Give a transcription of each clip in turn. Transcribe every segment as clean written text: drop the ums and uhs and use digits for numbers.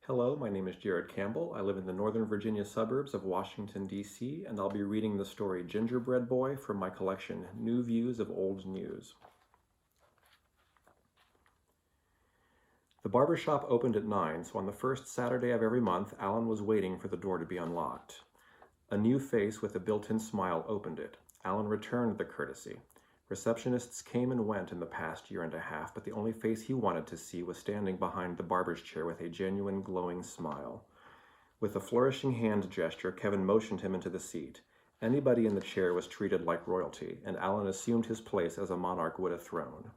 Hello, my name is Jarrod Campbell. I live in the Northern Virginia suburbs of Washington, D.C., and I'll be reading the story Gingerbread Boy from my collection New Views of Old News. The barber shop opened at 9, so on the first Saturday of every month, Alan was waiting for the door to be unlocked. A new face with a built-in smile opened it. Alan returned the courtesy. Receptionists came and went in the past year and a half, but the only face he wanted to see was standing behind the barber's chair with a genuine, glowing smile. With a flourishing hand gesture, Kevin motioned him into the seat. Anybody in the chair was treated like royalty, and Alan assumed his place as a monarch would a throne.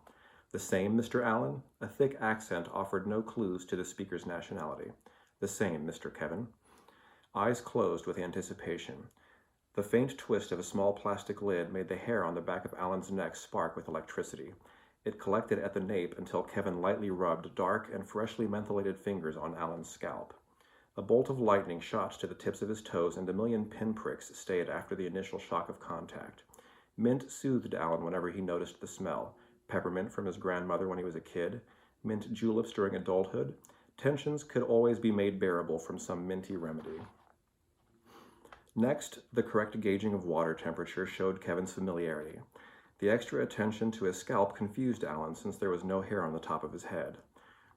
The same, Mr. Allen? A thick accent offered no clues to the speaker's nationality. The same, Mr. Kevin. Eyes closed with anticipation. The faint twist of a small plastic lid made the hair on the back of Alan's neck spark with electricity. It collected at the nape until Kevin lightly rubbed dark and freshly mentholated fingers on Alan's scalp. A bolt of lightning shot to the tips of his toes, and a million pinpricks stayed after the initial shock of contact. Mint soothed Alan whenever he noticed the smell. Peppermint from his grandmother when he was a kid. Mint juleps during adulthood. Tensions could always be made bearable from some minty remedy. Next, the correct gauging of water temperature showed Kevin's familiarity. The extra attention to his scalp confused Alan since there was no hair on the top of his head.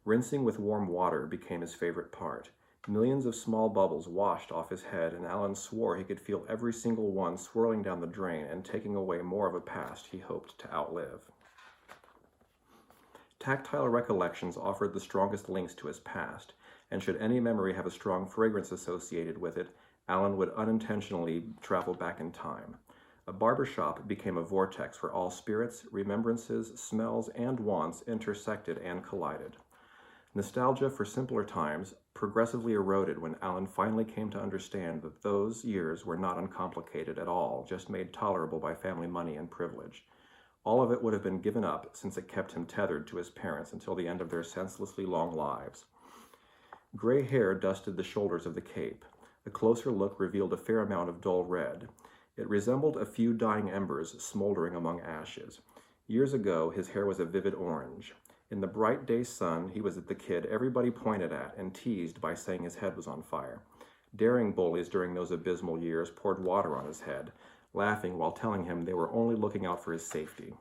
Rinsing with warm water became his favorite part. Millions of small bubbles washed off his head, and Alan swore he could feel every single one swirling down the drain and taking away more of a past he hoped to outlive. Tactile recollections offered the strongest links to his past, and should any memory have a strong fragrance associated with it, Alan would unintentionally travel back in time. A barber shop became a vortex where all spirits, remembrances, smells, and wants intersected and collided. Nostalgia for simpler times progressively eroded when Alan finally came to understand that those years were not uncomplicated at all, just made tolerable by family money and privilege. All of it would have been given up since it kept him tethered to his parents until the end of their senselessly long lives. Gray hair dusted the shoulders of the cape. A closer look revealed a fair amount of dull red. It resembled a few dying embers smoldering among ashes. Years ago, his hair was a vivid orange. In the bright day sun, he was the kid everybody pointed at and teased by saying his head was on fire. Daring bullies during those abysmal years poured water on his head, laughing while telling him they were only looking out for his safety.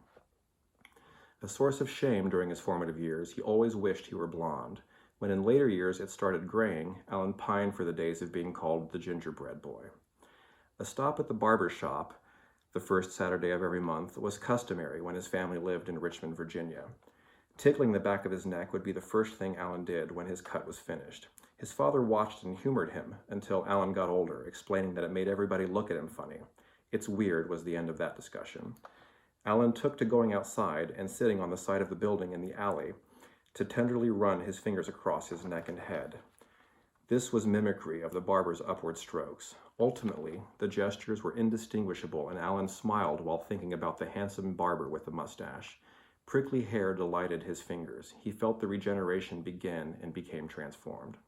A source of shame during his formative years, he always wished he were blonde. When in later years it started graying, Alan pined for the days of being called the Gingerbread Boy. A stop at the barber shop, the first Saturday of every month, was customary when his family lived in Richmond, Virginia. Tickling the back of his neck would be the first thing Alan did when his cut was finished. His father watched and humored him until Alan got older, explaining that it made everybody look at him funny. "It's weird," was the end of that discussion. Alan took to going outside and sitting on the side of the building in the alley to tenderly run his fingers across his neck and head. This was mimicry of the barber's upward strokes. Ultimately, the gestures were indistinguishable, and Alan smiled while thinking about the handsome barber with the mustache. Prickly hair delighted his fingers. He felt the regeneration begin and became transformed.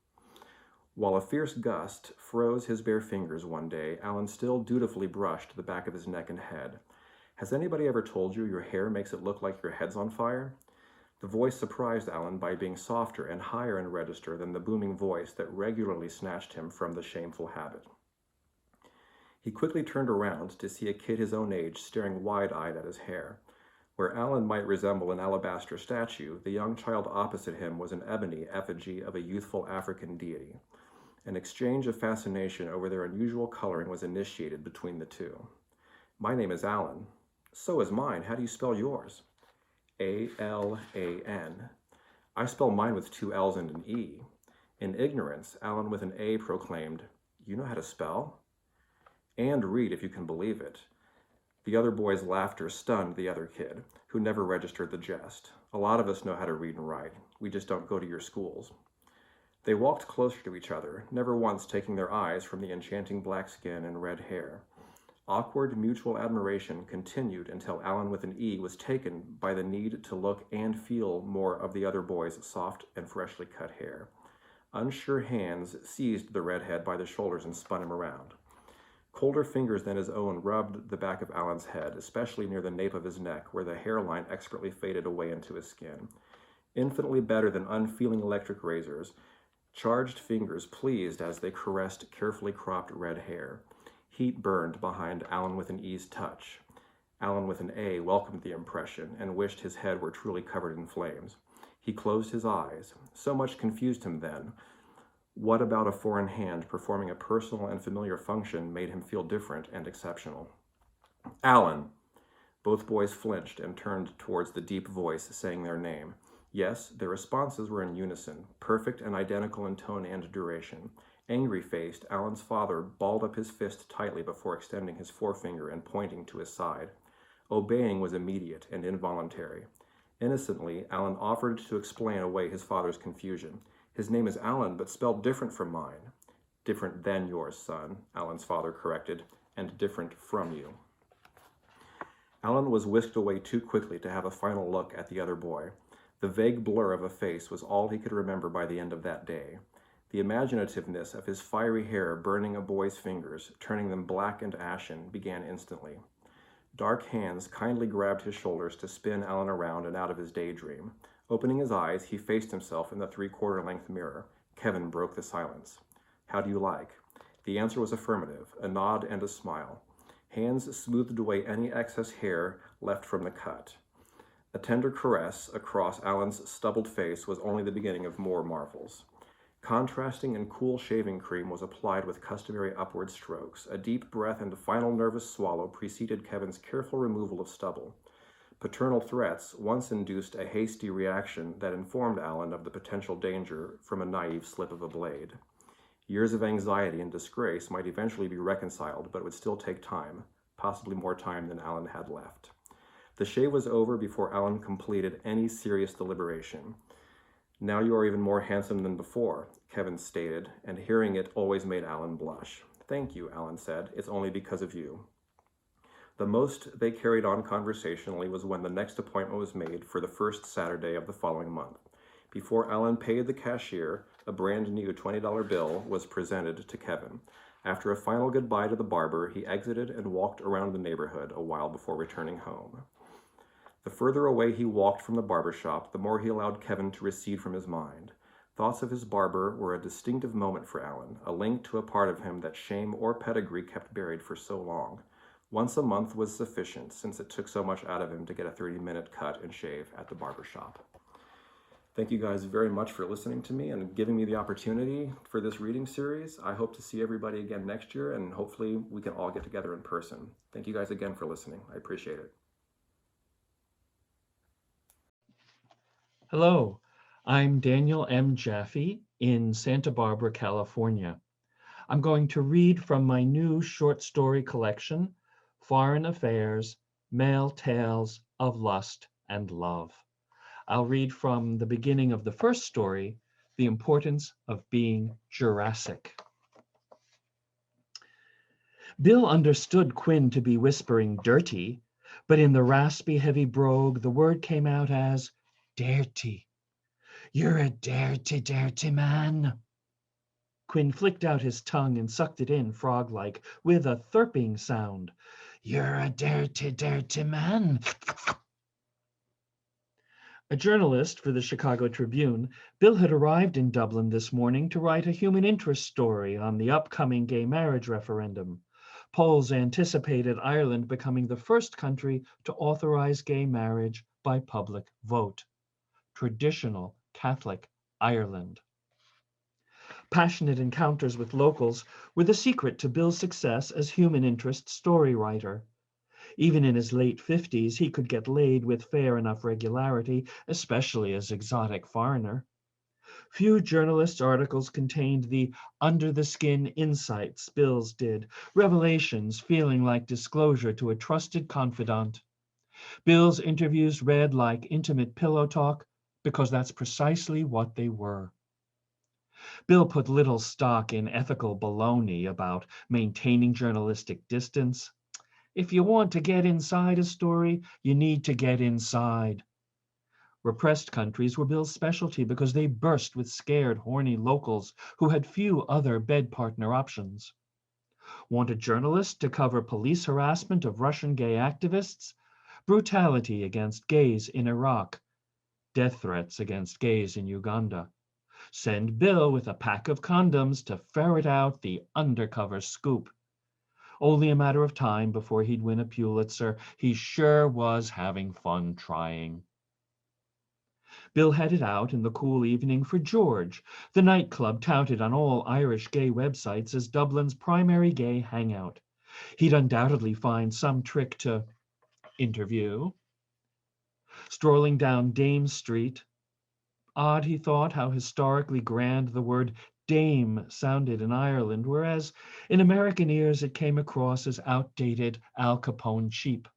While a fierce gust froze his bare fingers one day, Alan still dutifully brushed the back of his neck and head. "Has anybody ever told you your hair makes it look like your head's on fire?" The voice surprised Alan by being softer and higher in register than the booming voice that regularly snatched him from the shameful habit. He quickly turned around to see a kid his own age staring wide-eyed at his hair. Where Alan might resemble an alabaster statue, the young child opposite him was an ebony effigy of a youthful African deity. An exchange of fascination over their unusual coloring was initiated between the two. "My name is Alan." "So is mine. How do you spell yours?" "A-L-A-N. I spell mine with 2 L's and an E." In ignorance, Alan with an A proclaimed, "You know how to spell?" "And read, if you can believe it." The other boy's laughter stunned the other kid, who never registered the jest. "A lot of us know how to read and write. We just don't go to your schools." They walked closer to each other, never once taking their eyes from the enchanting black skin and red hair. Awkward mutual admiration continued until Alan with an E was taken by the need to look and feel more of the other boy's soft and freshly cut hair. Unsure hands seized the redhead by the shoulders and spun him around. Colder fingers than his own rubbed the back of Alan's head, especially near the nape of his neck, where the hairline expertly faded away into his skin. Infinitely better than unfeeling electric razors, charged fingers pleased as they caressed carefully cropped red hair. Heat burned behind Alan with an eased touch. Alan with an A welcomed the impression and wished his head were truly covered in flames. He closed his eyes. So much confused him then. What about a foreign hand performing a personal and familiar function made him feel different and exceptional? Alan! Both boys flinched and turned towards the deep voice saying their name. Yes, their responses were in unison, perfect and identical in tone and duration. Angry-faced, Alan's father balled up his fist tightly before extending his forefinger and pointing to his side. Obeying was immediate and involuntary. Innocently, Alan offered to explain away his father's confusion. His name is Alan, but spelled different from mine. Different than yours, son, Alan's father corrected, and different from you. Alan was whisked away too quickly to have a final look at the other boy. The vague blur of a face was all he could remember by the end of that day. The imaginativeness of his fiery hair burning a boy's fingers, turning them black and ashen, began instantly. Dark hands kindly grabbed his shoulders to spin Alan around and out of his daydream. Opening his eyes, he faced himself in the three-quarter-length mirror. Kevin broke the silence. How do you like? The answer was affirmative, a nod and a smile. Hands smoothed away any excess hair left from the cut. A tender caress across Alan's stubbled face was only the beginning of more marvels. Contrasting and cool shaving cream was applied with customary upward strokes. A deep breath and a final nervous swallow preceded Kevin's careful removal of stubble. Paternal threats once induced a hasty reaction that informed Alan of the potential danger from a naive slip of a blade. Years of anxiety and disgrace might eventually be reconciled, but it would still take time, possibly more time than Alan had left. The shave was over before Alan completed any serious deliberation. Now you are even more handsome than before, Kevin stated, and hearing it always made Alan blush. Thank you, Alan said. It's only because of you. The most they carried on conversationally was when the next appointment was made for the first Saturday of the following month. Before Alan paid the cashier, a brand new $20 bill was presented to Kevin. After a final goodbye to the barber, he exited and walked around the neighborhood a while before returning home. The further away he walked from the barber shop, the more he allowed Kevin to recede from his mind. Thoughts of his barber were a distinctive moment for Alan, a link to a part of him that shame or pedigree kept buried for so long. Once a month was sufficient, since it took so much out of him to get a 30-minute cut and shave at the barber shop. Thank you guys very much for listening to me and giving me the opportunity for this reading series. I hope to see everybody again next year, and hopefully we can all get together in person. Thank you guys again for listening. I appreciate it. Hello, I'm Daniel M. Jaffe in Santa Barbara, California. I'm going to read from my new short story collection, Foreign Affairs, Male Tales of Lust and Love. I'll read from the beginning of the first story, The Importance of Being Jurassic. Bill understood Quinn to be whispering dirty, but in the raspy, heavy brogue, the word came out as dirty. You're a dirty, dirty man. Quinn flicked out his tongue and sucked it in frog-like with a thirping sound. You're a dirty, dirty man. A journalist for the Chicago Tribune, Bill had arrived in Dublin this morning to write a human interest story on the upcoming gay marriage referendum. Polls anticipated Ireland becoming the first country to authorize gay marriage by public vote. Traditional Catholic Ireland. Passionate encounters with locals were the secret to Bill's success as human interest story writer. Even in his late 50s, he could get laid with fair enough regularity, especially as exotic foreigner. Few journalists' articles contained the under-the-skin insights Bill's did, revelations feeling like disclosure to a trusted confidant. Bill's interviews read like intimate pillow talk because that's precisely what they were. Bill put little stock in ethical baloney about maintaining journalistic distance. If you want to get inside a story, you need to get inside. Repressed countries were Bill's specialty because they burst with scared, horny locals who had few other bed partner options. Want a journalist to cover police harassment of Russian gay activists, brutality against gays in Iraq, death threats against gays in Uganda, Send Bill with a pack of condoms to ferret out the undercover scoop. Only a matter of time before he'd win a Pulitzer. He sure was having fun trying. Bill headed out in the cool evening for George, the nightclub touted on all Irish gay websites as Dublin's primary gay hangout. He'd undoubtedly find some trick to interview. Strolling down Dame Street, odd, he thought, how historically grand the word dame sounded in Ireland, whereas in American ears it came across as outdated Al Capone cheap.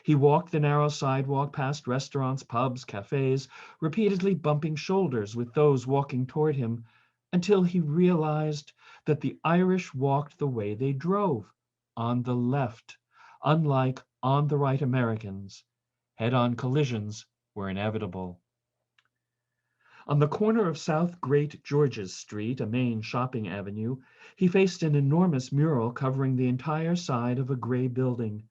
He walked the narrow sidewalk past restaurants, pubs, cafes, repeatedly bumping shoulders with those walking toward him, until he realized that the Irish walked the way they drove, on the left, unlike on the right Americans. Head-on collisions were inevitable. On the corner of South Great George's Street, a main shopping avenue, he faced an enormous mural covering the entire side of a gray building.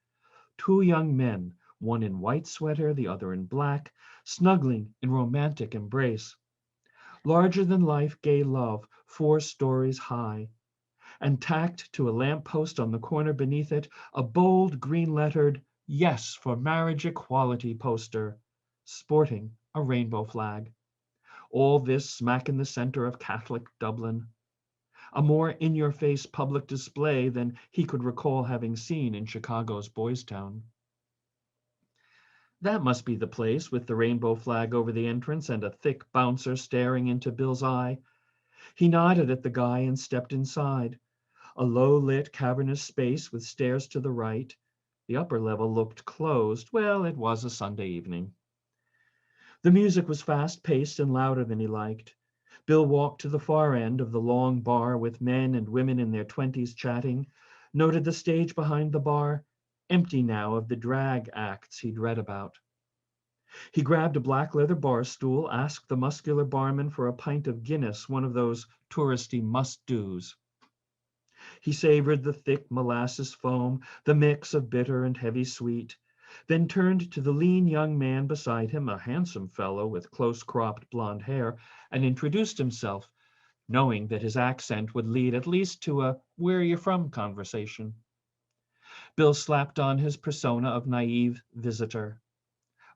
Two young men, one in white sweater, the other in black, snuggling in romantic embrace. Larger-than-life gay love, 4 stories high. And tacked to a lamp-post on the corner beneath it, a bold green-lettered "Yes for Marriage Equality" poster, sporting a rainbow flag. All this smack in the center of Catholic Dublin. A more in-your-face public display than he could recall having seen in Chicago's Boys Town. That must be the place with the rainbow flag over the entrance and a thick bouncer staring into Bill's eye. He nodded at the guy and stepped inside. A low-lit, cavernous space with stairs to the right. The upper level looked closed. Well, it was a Sunday evening. The music was fast-paced and louder than he liked. Bill walked to the far end of the long bar with men and women in their 20s chatting, noted the stage behind the bar, empty now of the drag acts he'd read about. He grabbed a black leather bar stool, asked the muscular barman for a pint of Guinness, one of those touristy must-dos. He savored the thick molasses foam, the mix of bitter and heavy sweet, then turned to the lean young man beside him, a handsome fellow with close-cropped blonde hair, and introduced himself, knowing that his accent would lead at least to a "where you from" conversation. Bill slapped on his persona of naive visitor.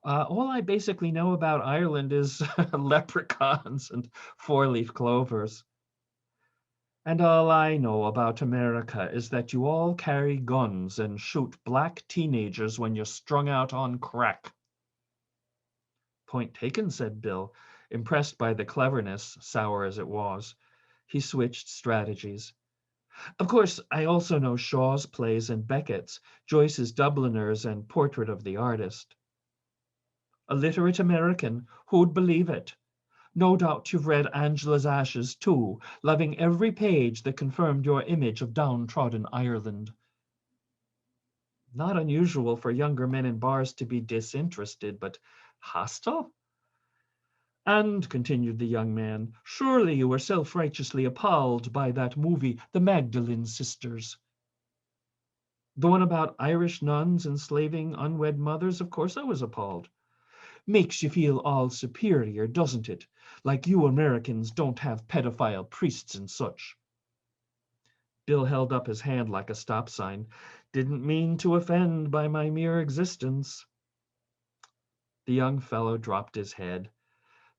All I basically know about Ireland is leprechauns and 4-leaf clovers. And all I know about America is that you all carry guns and shoot black teenagers when you're strung out on crack. Point taken, said Bill, impressed by the cleverness, sour as it was. He switched strategies. Of course, I also know Shaw's plays and Beckett's, Joyce's Dubliners and Portrait of the Artist. A literate American, who'd believe it? No doubt you've read Angela's Ashes, too, loving every page that confirmed your image of downtrodden Ireland. Not unusual for younger men in bars to be disinterested, but hostile? And, continued the young man, surely you were self-righteously appalled by that movie, The Magdalene Sisters. The one about Irish nuns enslaving unwed mothers? Of course I was appalled. Makes you feel all superior, doesn't it? Like you Americans don't have pedophile priests and such. Bill held up his hand like a stop sign. Didn't mean to offend by my mere existence. The young fellow dropped his head.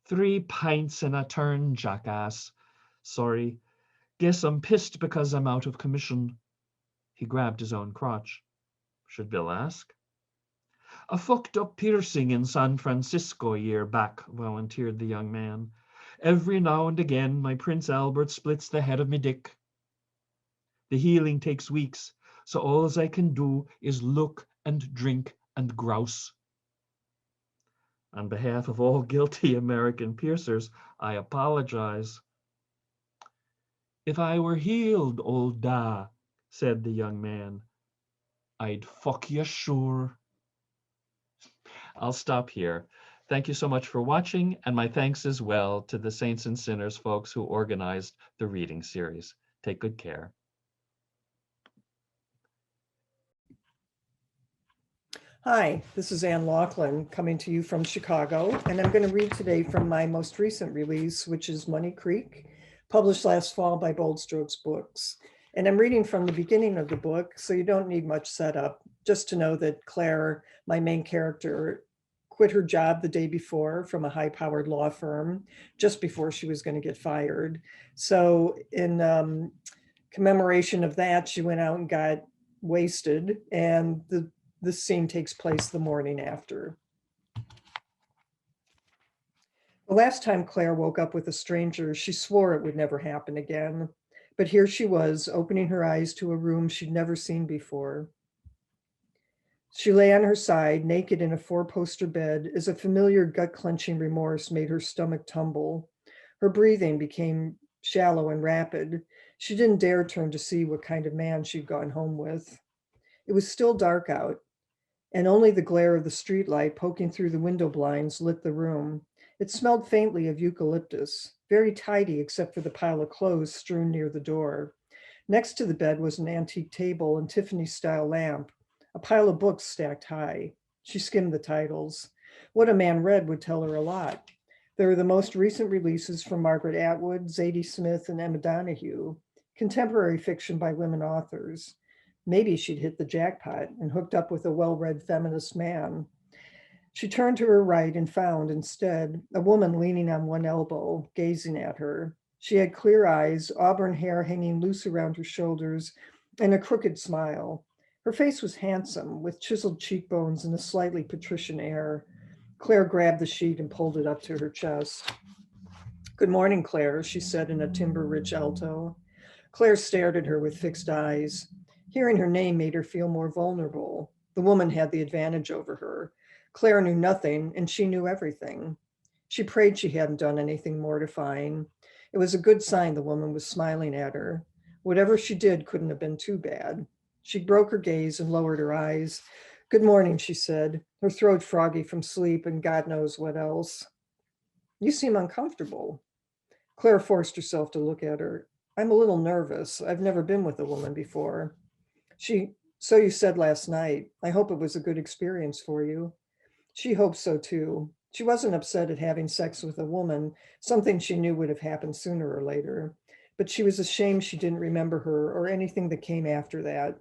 3 pints and a turn, jackass. Sorry. Guess I'm pissed because I'm out of commission. He grabbed his own crotch. Should Bill ask? A fucked up piercing in San Francisco a year back, volunteered the young man. Every now and again, my Prince Albert splits the head of me dick. The healing takes weeks, so all I can do is look and drink and grouse. On behalf of all guilty American piercers, I apologize. If I were healed, old da, said the young man, I'd fuck you sure. I'll stop here. Thank you so much for watching, and my thanks as well to the Saints and Sinners folks who organized the reading series. Take good care. Hi, this is Ann Loughlin coming to you from Chicago, and I'm going to read today from my most recent release, which is Money Creek, published last fall by Bold Strokes Books. And I'm reading from the beginning of the book, so you don't need much setup, just to know that Claire, my main character, quit her job the day before from a high-powered law firm, just before she was going to get fired. So in commemoration of that, she went out and got wasted, and this scene takes place the morning after. The last time Claire woke up with a stranger, she swore it would never happen again. But here she was, opening her eyes to a room she'd never seen before. She lay on her side, naked in a four-poster bed, as a familiar gut-clenching remorse made her stomach tumble. Her breathing became shallow and rapid. She didn't dare turn to see what kind of man she'd gone home with. It was still dark out, and only the glare of the streetlight poking through the window blinds lit the room. It smelled faintly of eucalyptus, very tidy except for the pile of clothes strewn near the door. Next to the bed was an antique table and Tiffany-style lamp, a pile of books stacked high. She skimmed the titles. What a man read would tell her a lot. There were the most recent releases from Margaret Atwood, Zadie Smith, and Emma Donoghue, contemporary fiction by women authors. Maybe she'd hit the jackpot and hooked up with a well-read feminist man. She turned to her right and found, instead, a woman leaning on one elbow, gazing at her. She had clear eyes, auburn hair hanging loose around her shoulders, and a crooked smile. Her face was handsome, with chiseled cheekbones and a slightly patrician air. Claire grabbed the sheet and pulled it up to her chest. "Good morning, Claire," she said in a timber-rich alto. Claire stared at her with fixed eyes. Hearing her name made her feel more vulnerable. The woman had the advantage over her. Claire knew nothing, and she knew everything. She prayed she hadn't done anything mortifying. It was a good sign the woman was smiling at her. Whatever she did couldn't have been too bad. She broke her gaze and lowered her eyes. "Good morning," she said, her throat froggy from sleep and God knows what else. "You seem uncomfortable." Claire forced herself to look at her. "I'm a little nervous. I've never been with a woman before." So you said last night. I hope it was a good experience for you." She hoped so too. She wasn't upset at having sex with a woman, something she knew would have happened sooner or later. But she was ashamed she didn't remember her or anything that came after that.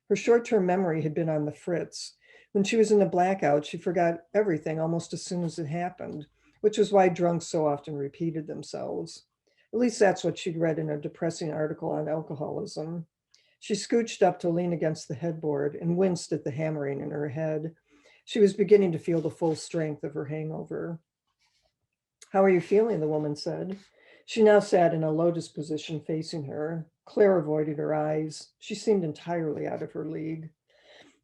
Her short-term memory had been on the fritz. When she was in a blackout, she forgot everything almost as soon as it happened, which was why drunks so often repeated themselves. At least that's what she'd read in a depressing article on alcoholism. She scooched up to lean against the headboard and winced at the hammering in her head. She was beginning to feel the full strength of her hangover. "How are you feeling?" the woman said. She now sat in a lotus position facing her. Claire avoided her eyes. She seemed entirely out of her league.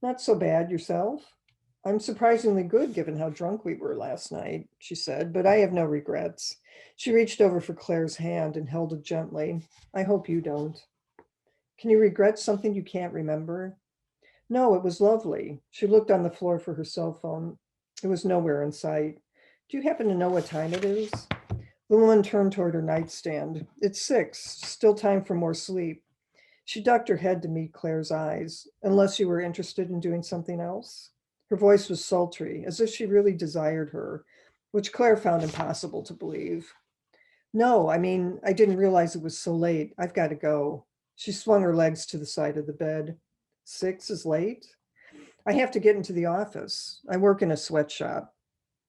"Not so bad. Yourself?" "I'm surprisingly good given how drunk we were last night," she said, "but I have no regrets." She reached over for Claire's hand and held it gently. "I hope you don't." "Can you regret something you can't remember?" "No, it was lovely." She looked on the floor for her cell phone. It was nowhere in sight. "Do you happen to know what time it is?" The woman turned toward her nightstand. "It's 6, still time for more sleep." She ducked her head to meet Claire's eyes. "Unless you were interested in doing something else?" Her voice was sultry, as if she really desired her, which Claire found impossible to believe. "No, I mean, I didn't realize it was so late. I've got to go." She swung her legs to the side of the bed. 6 is late? "I have to get into the office. I work in a sweatshop."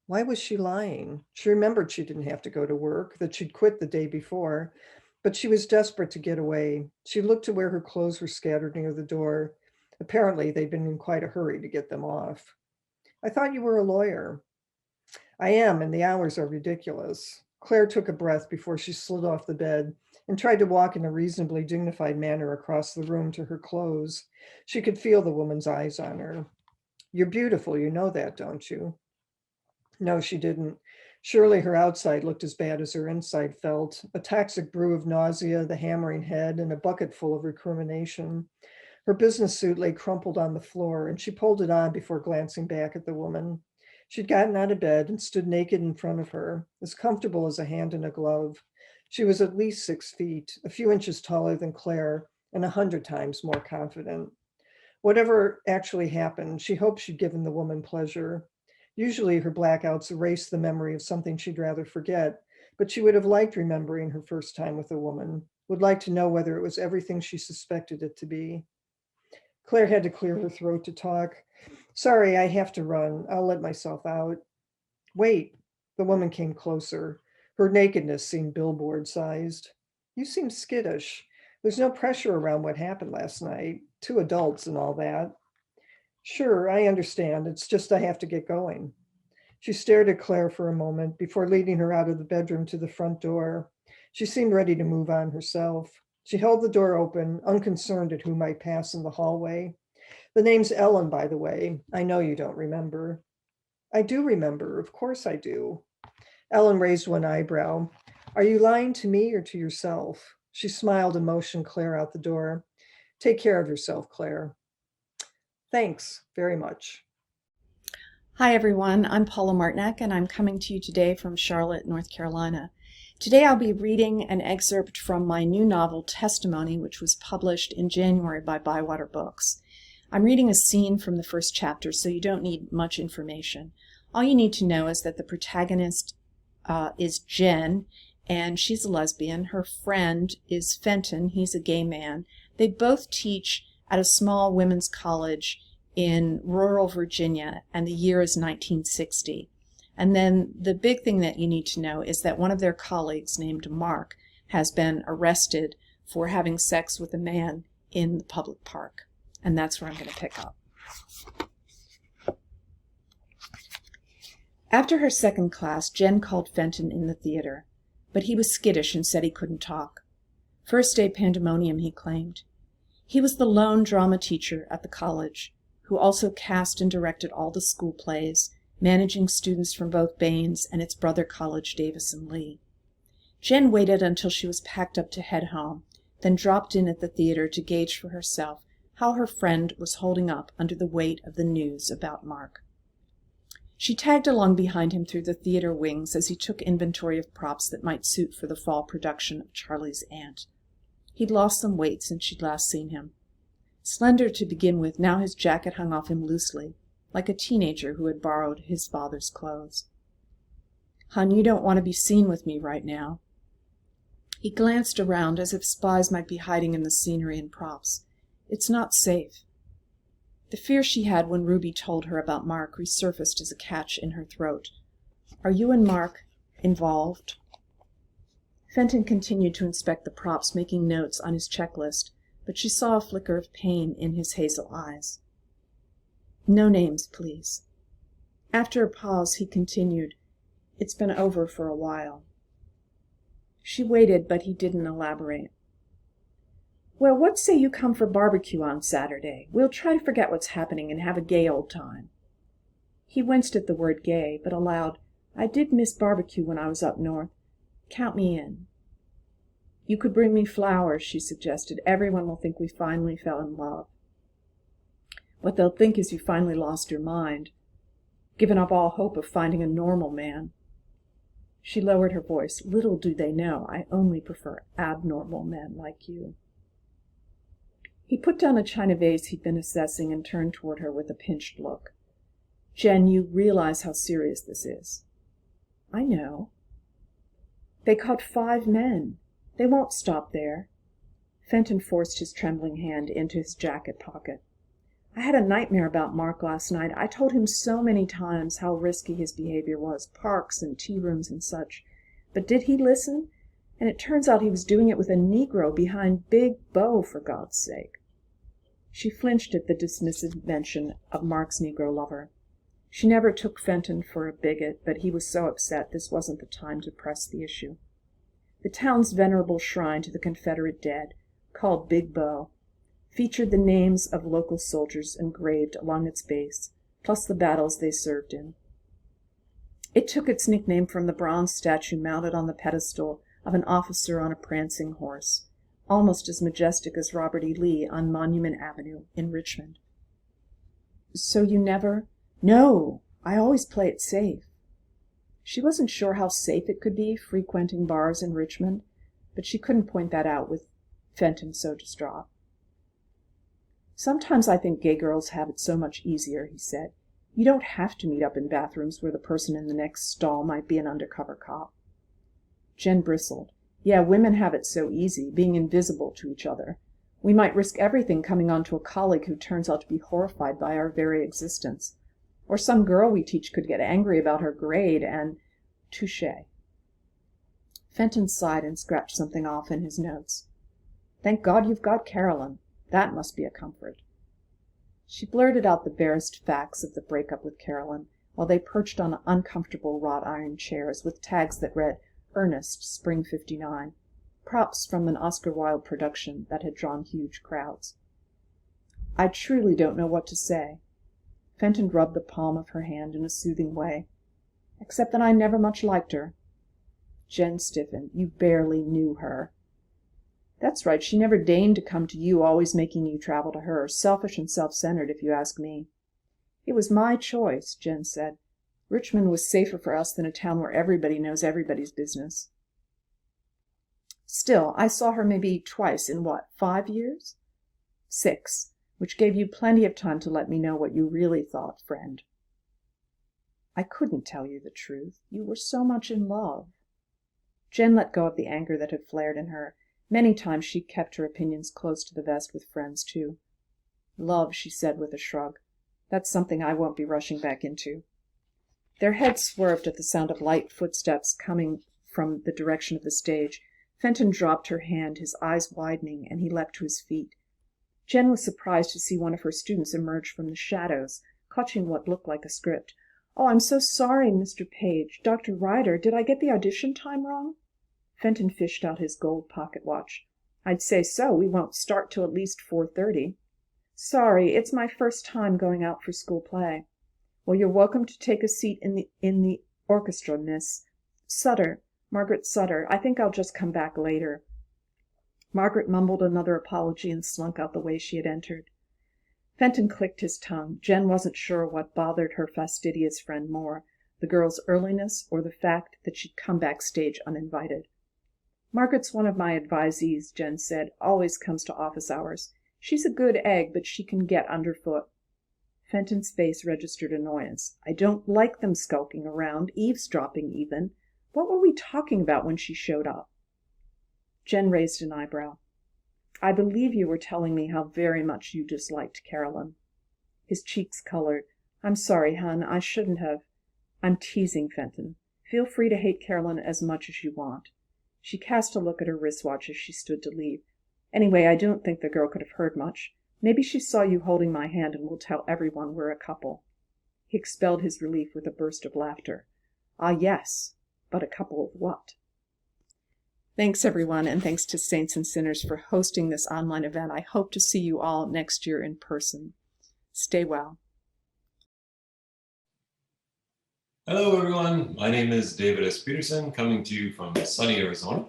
Why was she lying? She remembered she didn't have to go to work, that she'd quit the day before, but she was desperate to get away. She looked to where her clothes were scattered near the door. Apparently, they'd been in quite a hurry to get them off. "I thought you were a lawyer." "I am, and the hours are ridiculous." Claire took a breath before she slid off the bed and tried to walk in a reasonably dignified manner across the room to her clothes. She could feel the woman's eyes on her. "You're beautiful, you know that, don't you?" No, she didn't. Surely her outside looked as bad as her inside felt, a toxic brew of nausea, the hammering head, and a bucket full of recrimination. Her business suit lay crumpled on the floor, and she pulled it on before glancing back at the woman. She'd gotten out of bed and stood naked in front of her, as comfortable as a hand in a glove. She was at least 6 feet, a few inches taller than Claire, and 100 times more confident. Whatever actually happened, she hoped she'd given the woman pleasure. Usually her blackouts erased the memory of something she'd rather forget, but she would have liked remembering her first time with a woman, would like to know whether it was everything she suspected it to be. Claire had to clear her throat to talk. Sorry, I have to run. I'll let myself out. Wait, the woman came closer. Her nakedness seemed billboard-sized. You seem skittish. There's no pressure around what happened last night. Two adults and all that. Sure, I understand. It's just I have to get going. She stared at Claire for a moment before leading her out of the bedroom to the front door. She seemed ready to move on herself. She held the door open, unconcerned at who might pass in the hallway. The name's Ellen, by the way. I know you don't remember. I do remember. Of course I do. Ellen raised one eyebrow. Are you lying to me or to yourself? She smiled and motioned Claire out the door. Take care of yourself, Claire. Thanks very much. Hi everyone, I'm Paula Martinac and I'm coming to you today from Charlotte, North Carolina. Today I'll be reading an excerpt from my new novel, Testimony, which was published in January by Bywater Books. I'm reading a scene from the first chapter, so you don't need much information. All you need to know is that the protagonist is Jen, and she's a lesbian. Her friend is Fenton. He's a gay man. They both teach at a small women's college in rural Virginia, and the year is 1960. And then the big thing that you need to know is that one of their colleagues named Mark has been arrested for having sex with a man in the public park. And that's where I'm going to pick up. After her second class, Jen called Fenton in the theater, but he was skittish and said he couldn't talk. First day pandemonium, he claimed. He was the lone drama teacher at the college, who also cast and directed all the school plays, managing students from both Baines and its brother college, Davison Lee. Jen waited until she was packed up to head home, then dropped in at the theater to gauge for herself how her friend was holding up under the weight of the news about Mark. She tagged along behind him through the theater wings as he took inventory of props that might suit for the fall production of Charlie's Aunt. He'd lost some weight since she'd last seen him. Slender to begin with, now his jacket hung off him loosely, like a teenager who had borrowed his father's clothes. "Hon, you don't want to be seen with me right now." He glanced around as if spies might be hiding in the scenery and props. "It's not safe." The fear she had when Ruby told her about Mark resurfaced as a catch in her throat. "Are you and Mark involved?" Fenton continued to inspect the props, making notes on his checklist, but she saw a flicker of pain in his hazel eyes. "No names, please." After a pause, he continued, "It's been over for a while." She waited, but he didn't elaborate. "Well, what say you come for barbecue on Saturday? We'll try to forget what's happening and have a gay old time." He winced at the word gay, but aloud, "I did miss barbecue when I was up north. Count me in." "You could bring me flowers," she suggested. "Everyone will think we finally fell in love." "What they'll think is you finally lost your mind, given up all hope of finding a normal man." She lowered her voice. "Little do they know I only prefer abnormal men like you." He put down a china vase he'd been assessing and turned toward her with a pinched look. "Jen, you realize how serious this is." "I know." "They caught 5 men. They won't stop there." Fenton forced his trembling hand into his jacket pocket. "I had a nightmare about Mark last night. I told him so many times how risky his behavior was, parks and tea rooms and such. But did he listen? And it turns out he was doing it with a Negro behind Big Bo, for God's sake." She flinched at the dismissive mention of Mark's Negro lover. She never took Fenton for a bigot, but he was so upset this wasn't the time to press the issue. The town's venerable shrine to the Confederate dead, called Big Bo, featured the names of local soldiers engraved along its base, plus the battles they served in. It took its nickname from the bronze statue mounted on the pedestal of an officer on a prancing horse, almost as majestic as Robert E. Lee on Monument Avenue in Richmond. "So you never—" "No, I always play it safe." She wasn't sure how safe it could be frequenting bars in Richmond, but she couldn't point that out with Fenton so distraught. Sometimes I think gay girls have it so much easier, he said. You don't have to meet up in bathrooms where the person in the next stall might be an undercover cop. Jen bristled. Yeah, women have it so easy, being invisible to each other. We might risk everything coming onto a colleague who turns out to be horrified by our very existence. Or some girl we teach could get angry about her grade and... Touché. Fenton sighed and scratched something off in his notes. Thank God you've got Carolyn. That must be a comfort. She blurted out the barest facts of the breakup with Carolyn, while they perched on uncomfortable wrought iron chairs with tags that read Ernest, Spring '59, props from an Oscar Wilde production that had drawn huge crowds. I truly don't know what to say. Fenton rubbed the palm of her hand in a soothing way. Except that I never much liked her. Jen stiffened. You barely knew her. That's right, she never deigned to come to you, always making you travel to her. Selfish and self-centered, if you ask me. It was my choice, Jen said. Richmond was safer for us than a town where everybody knows everybody's business. Still, I saw her maybe twice in what, 5 years? 6, which gave you plenty of time to let me know what you really thought, friend. I couldn't tell you the truth. You were so much in love. Jen let go of the anger that had flared in her. Many times she kept her opinions close to the vest with friends, too. Love, she said with a shrug. That's something I won't be rushing back into. Their heads swerved at the sound of light footsteps coming from the direction of the stage. Fenton dropped her hand, his eyes widening, and he leapt to his feet. Jen was surprised to see one of her students emerge from the shadows, clutching what looked like a script. Oh, I'm so sorry, Mr. Page. Dr. Ryder, did I get the audition time wrong? Fenton fished out his gold pocket watch. I'd say so. We won't start till at least 4:30. Sorry, it's my first time going out for school play. Well, you're welcome to take a seat in the orchestra, Miss Sutter, Margaret Sutter. I think I'll just come back later. Margaret mumbled another apology and slunk out the way she had entered. Fenton clicked his tongue. Jen wasn't sure what bothered her fastidious friend more, the girl's earliness or the fact that she'd come backstage uninvited. Margaret's one of my advisees, Jen said, always comes to office hours. She's a good egg, but she can get underfoot. Fenton's face registered annoyance. I don't like them skulking around, eavesdropping even. What were we talking about when she showed up? Jen raised an eyebrow. I believe you were telling me how very much you disliked Carolyn. His cheeks colored. I'm sorry, hon, I shouldn't have. I'm teasing, Fenton. Feel free to hate Carolyn as much as you want. She cast a look at her wristwatch as she stood to leave. Anyway, I don't think the girl could have heard much. Maybe she saw you holding my hand and will tell everyone we're a couple. He expelled his relief with a burst of laughter. Ah, yes, but a couple of what? Thanks, everyone, and thanks to Saints and Sinners for hosting this online event. I hope to see you all next year in person. Stay well. Hello, everyone. My name is David S. Pederson, coming to you from sunny Arizona,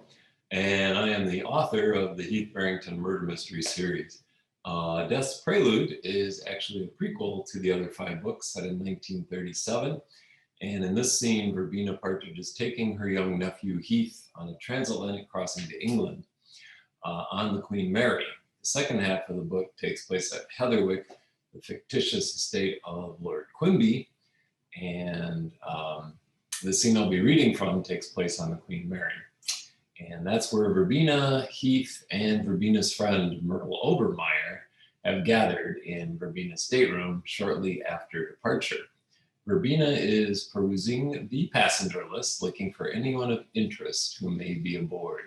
and I am the author of the Heath Barrington Murder Mystery series. Death's Prelude is actually a prequel to the other 5 books set in 1937. And in this scene, Verbena Partridge is taking her young nephew Heath on a transatlantic crossing to England on the Queen Mary. The second half of the book takes place at Heatherwick, the fictitious estate of Lord Quimby. And the scene I'll be reading from takes place on the Queen Mary. And that's where Verbena, Heath, and Verbena's friend Myrtle Obermeyer have gathered in Verbena's stateroom shortly after departure. Verbena is perusing the passenger list, looking for anyone of interest who may be aboard.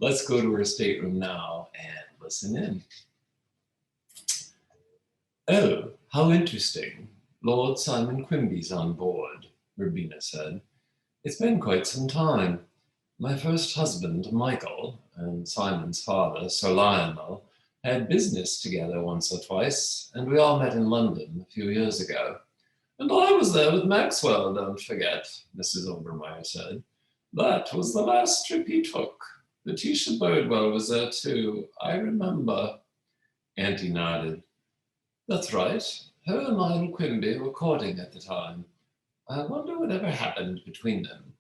Let's go to her stateroom now and listen in. Oh, how interesting. Lord Simon Quimby's on board, Verbena said. It's been quite some time. My first husband, Michael, and Simon's father, Sir Lionel, had business together once or twice, and we all met in London a few years ago. And I was there with Maxwell, don't forget, Mrs. Obermeyer said. That was the last trip he took. Letitia Birdwell was there too, I remember. Auntie nodded. That's right. Her and Lionel Quimby were courting at the time. I wonder whatever happened between them.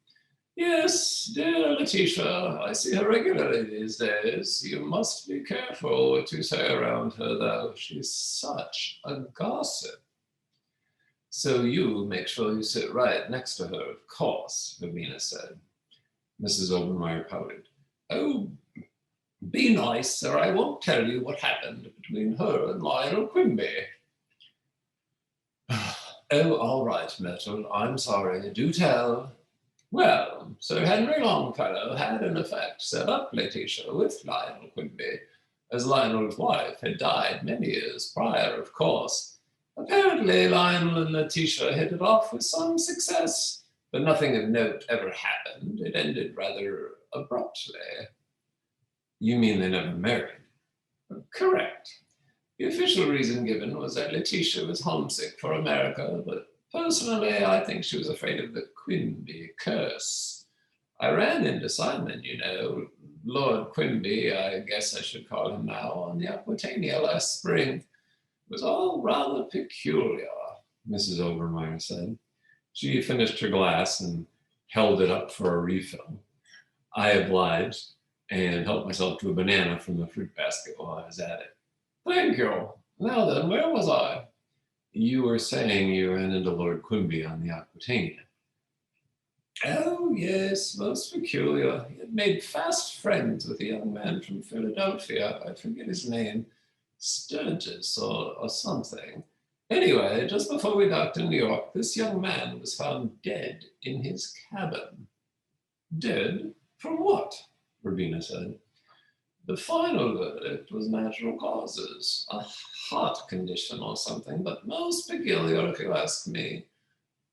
Yes, dear Letitia, I see her regularly these days. You must be careful what you say around her, though. She's such a gossip. So you make sure you sit right next to her, of course, Verbena said. Mrs. Obermeyer pouted. Oh, be nice, or I won't tell you what happened between her and Lionel Quimby. Oh, all right, Myrtle, I'm sorry. Do tell. Well, Sir Henry Longfellow had in effect set up Letitia with Lionel Quimby, as Lionel's wife had died many years prior, of course. Apparently, Lionel and Letitia hit it off with some success, but nothing of note ever happened. It ended rather abruptly. You mean they never married? Correct. The official reason given was that Letitia was homesick for America, but personally, I think she was afraid of the Quimby curse. I ran into Simon, you know, Lord Quimby, I guess I should call him now, on the Aquitania last spring. It was all rather peculiar, Mrs. Obermeyer said. She finished her glass and held it up for a refill. I obliged and helped myself to a banana from the fruit basket while I was at it. Thank you. Now then, where was I? You were saying you ran into Lord Quimby on the Aquitania. Oh, yes, most peculiar. He had made fast friends with a young man from Philadelphia. I forget his name. Sturgis or something. Anyway, just before we docked in New York, this young man was found dead in his cabin. Dead? From what? Verbena said. The final verdict was natural causes, a heart condition or something, but most peculiar if you ask me.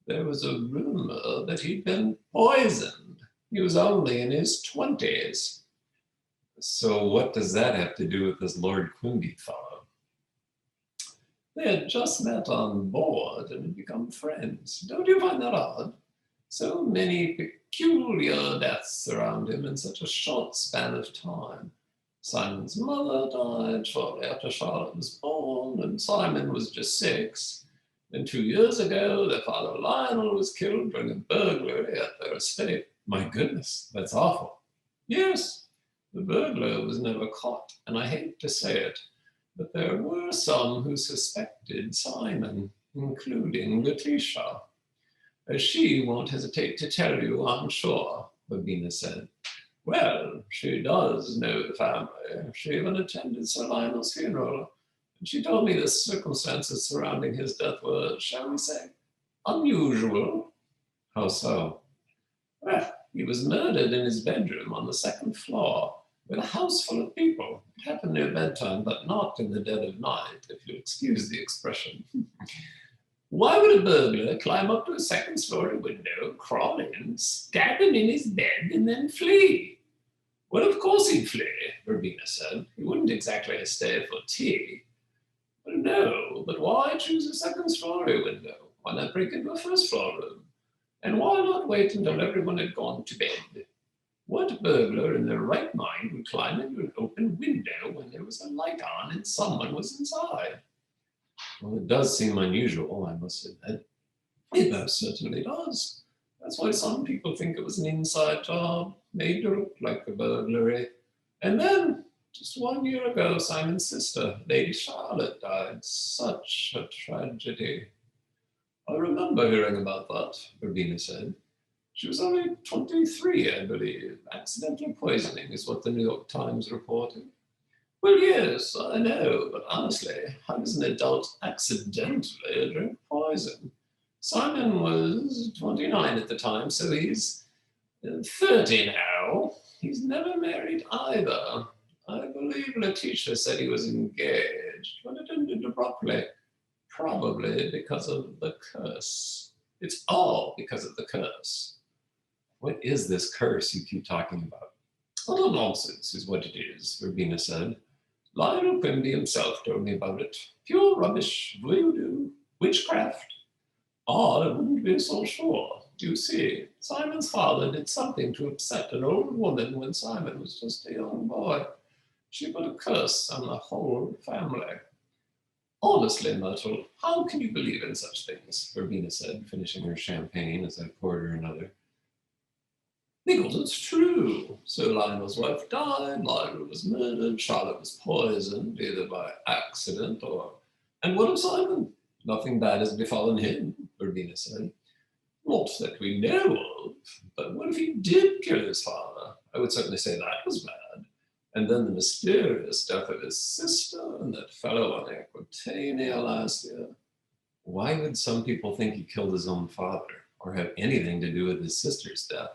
There was a rumor that he'd been poisoned. He was only in his 20s. So what does that have to do with this Lord Quimby fellow? They had just met on board and had become friends. Don't you find that odd? So many peculiar deaths around him in such a short span of time. Simon's mother died shortly after Charlotte was born, and Simon was just 6. Then 2 years ago, their father Lionel was killed during a burglary at their estate. My goodness, that's awful. Yes, the burglar was never caught, and I hate to say it, but there were some who suspected Simon, including Letitia. She won't hesitate to tell you, I'm sure, Verbena said. Well, she does know the family. She even attended Sir Lionel's funeral. And she told me the circumstances surrounding his death were, shall we say, unusual. How so? Well, he was murdered in his bedroom on the 2nd floor with a house full of people. It happened near bedtime, but not in the dead of night, if you'll excuse the expression. Why would a burglar climb up to a 2nd-story window, crawl in, stab him in his bed, and then flee? Well, of course he'd flee, Verbena said. He wouldn't exactly stay for tea. Well, no, but why choose a 2nd-story window? Why not break into a 1st-floor room? And why not wait until everyone had gone to bed? What burglar in their right mind would climb into an open window when there was a light on and someone was inside? Well, it does seem unusual, I must admit. It most certainly does. That's why some people think it was an inside job, made to look like a burglary. And then, just 1 year ago, Simon's sister, Lady Charlotte, died. Such a tragedy. I remember hearing about that, Verbena said. She was only 23, I believe. Accidental poisoning is what the New York Times reported. Well, yes, I know, but honestly, how does an adult accidentally drink poison? Simon was 29 at the time, so he's 30 now. He's never married either. I believe Letitia said he was engaged, but it ended abruptly, probably because of the curse. It's all because of the curse. What is this curse you keep talking about? Utter nonsense is what it is, Verbena said. Lionel Quimby himself told me about it. Pure rubbish, voodoo, witchcraft. I wouldn't be so sure. You see, Simon's father did something to upset an old woman when Simon was just a young boy. She put a curse on the whole family. Honestly, Myrtle, how can you believe in such things? Verbena said, finishing her champagne as I poured her another. Because it's true. Sir Lionel's wife died, Lionel was murdered, Charlotte was poisoned, either by accident or... And what of Simon? Nothing bad has befallen him, Rowena said. Not that we know of, but what if he did kill his father? I would certainly say that was bad. And then the mysterious death of his sister and that fellow on Aquitania last year. Why would some people think he killed his own father or have anything to do with his sister's death?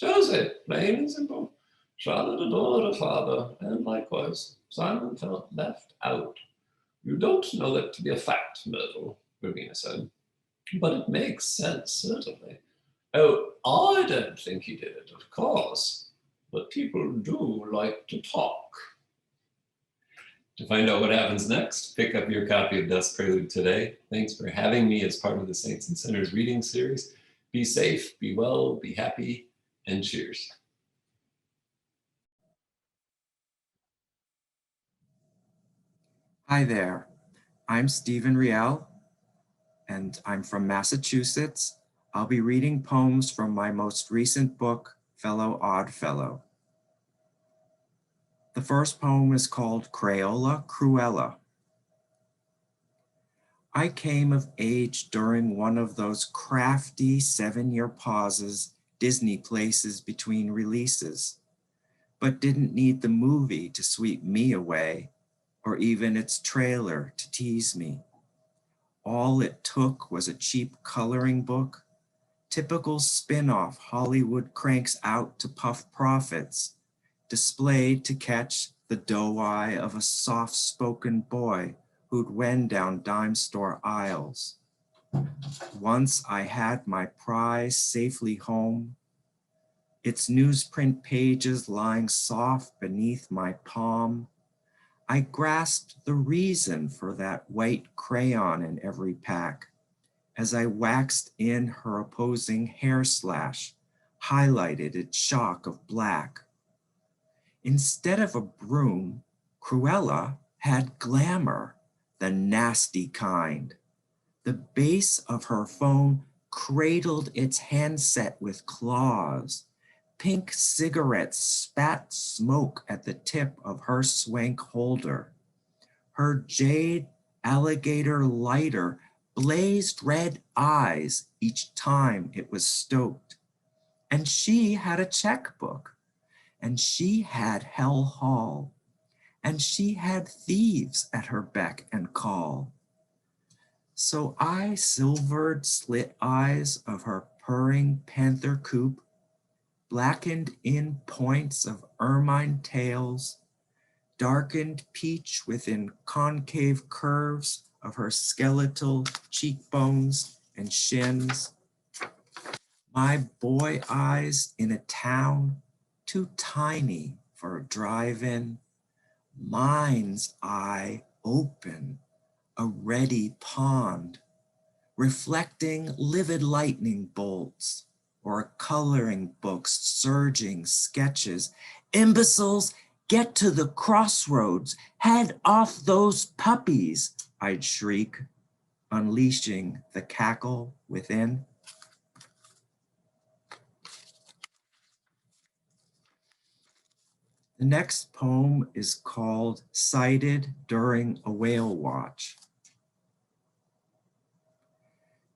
Jose, plain and simple. Charlotte adored her father, and likewise, Simon felt left out. You don't know that to be a fact, Myrtle, Rowena said. But it makes sense, certainly. Oh, I don't think he did it, of course. But people do like to talk. To find out what happens next, pick up your copy of Death's Prelude today. Thanks for having me as part of the Saints and Sinners reading series. Be safe, be well, be happy, and cheers. Hi there, I'm Steven Riel, and I'm from Massachusetts. I'll be reading poems from my most recent book, Fellow Oddfellow. The first poem is called Crayola Cruella. I came of age during one of those crafty 7-year pauses Disney places between releases, but didn't need the movie to sweep me away, or even its trailer to tease me. All it took was a cheap coloring book, typical spin-off Hollywood cranks out to puff profits, displayed to catch the doe eye of a soft-spoken boy who'd wend down dime store aisles. Once I had my prize safely home, its newsprint pages lying soft beneath my palm, I grasped the reason for that white crayon in every pack as I waxed in her opposing hair slash, highlighted its shock of black. Instead of a broom, Cruella had glamour, the nasty kind. The base of her phone cradled its handset with claws. Pink cigarettes spat smoke at the tip of her swank holder. Her jade alligator lighter blazed red eyes each time it was stoked. And she had a checkbook, and she had Hell Hall, and she had thieves at her beck and call. So I silvered slit eyes of her purring panther coop, blackened in points of ermine tails, darkened peach within concave curves of her skeletal cheekbones and shins. My boy eyes in a town too tiny for a drive-in, mind's eye open, a ready pond, reflecting livid lightning bolts, or a coloring book's surging sketches. Imbeciles, get to the crossroads, head off those puppies, I'd shriek, unleashing the cackle within. The next poem is called Sighted During a Whale Watch.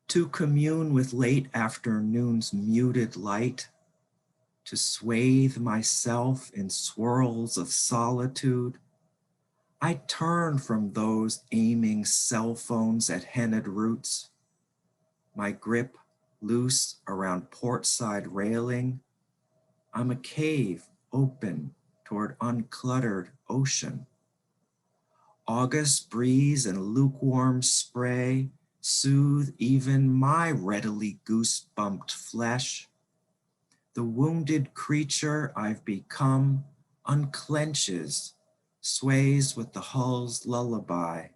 To commune with late afternoon's muted light, to swathe myself in swirls of solitude, I turn from those aiming cell phones at henna'd roots, my grip loose around portside railing. I'm a cave open toward uncluttered ocean. August breeze and lukewarm spray soothe even my readily goose-bumped flesh. The wounded creature I've become unclenches, sways with the hull's lullaby.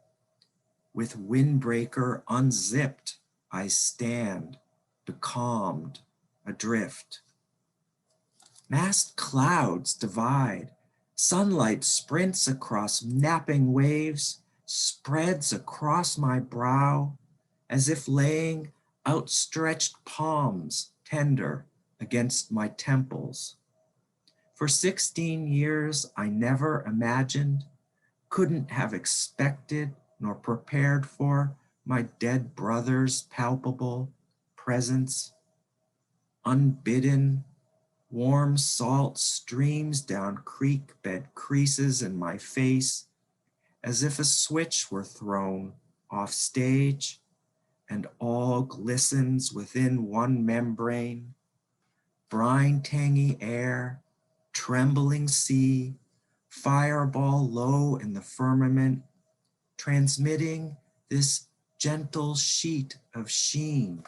With windbreaker unzipped, I stand, becalmed, adrift. Massed clouds divide. Sunlight sprints across napping waves, spreads across my brow, as if laying outstretched palms, tender, against my temples. For 16 years, I never imagined, couldn't have expected nor prepared for my dead brother's palpable presence. Unbidden, warm salt streams down creek bed creases in my face, as if a switch were thrown off stage, and all glistens within one membrane. Brine tangy air, trembling sea, fireball low in the firmament, transmitting this gentle sheet of sheen,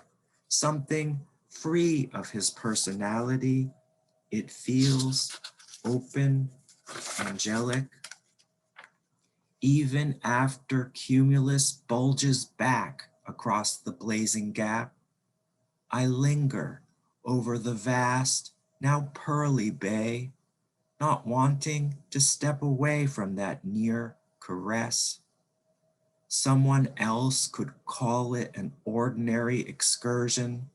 something free of his personality. It feels open, angelic. Even after cumulus bulges back across the blazing gap, I linger over the vast, now pearly bay, not wanting to step away from that near caress. Someone else could call it an ordinary excursion,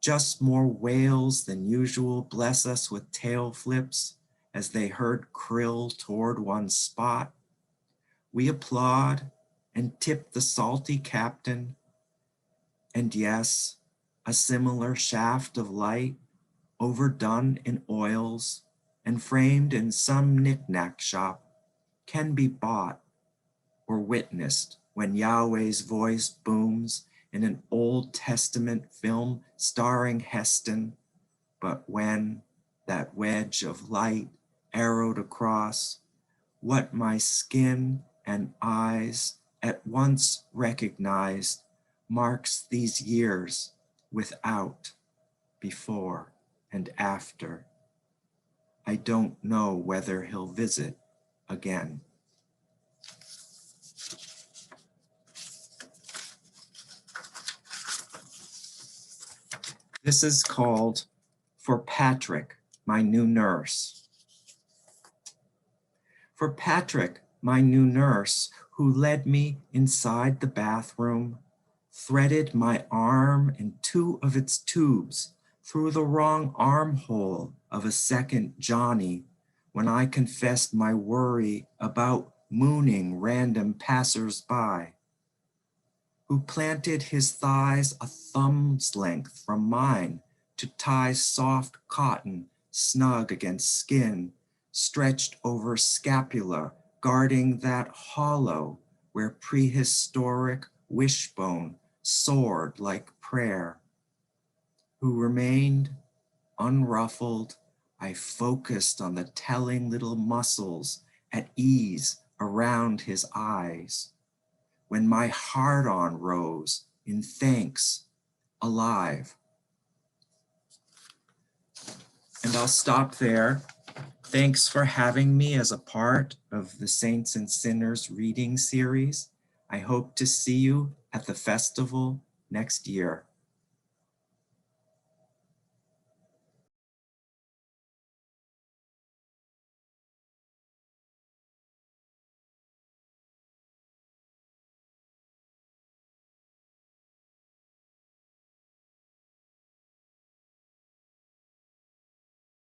just more whales than usual bless us with tail flips as they herd krill toward one spot. We applaud and tip the salty captain, and yes, a similar shaft of light, overdone in oils and framed in some knick-knack shop, can be bought or witnessed when Yahweh's voice booms in an Old Testament film starring Heston, but when that wedge of light arrowed across, what my skin and eyes at once recognized marks these years without, before, and after. I don't know whether he'll visit again. This is called For Patrick, My New Nurse. For Patrick, my new nurse, who led me inside the bathroom, threaded my arm in two of its tubes through the wrong armhole of a second Johnny when I confessed my worry about mooning random passers-by, who planted his thighs a thumb's length from mine to tie soft cotton snug against skin, stretched over scapula, guarding that hollow where prehistoric wishbone soared like prayer, who remained unruffled. I focused on the telling little muscles at ease around his eyes. When my hard-on rose in thanks, alive. And I'll stop there. Thanks for having me as a part of the Saints and Sinners reading series. I hope to see you at the festival next year.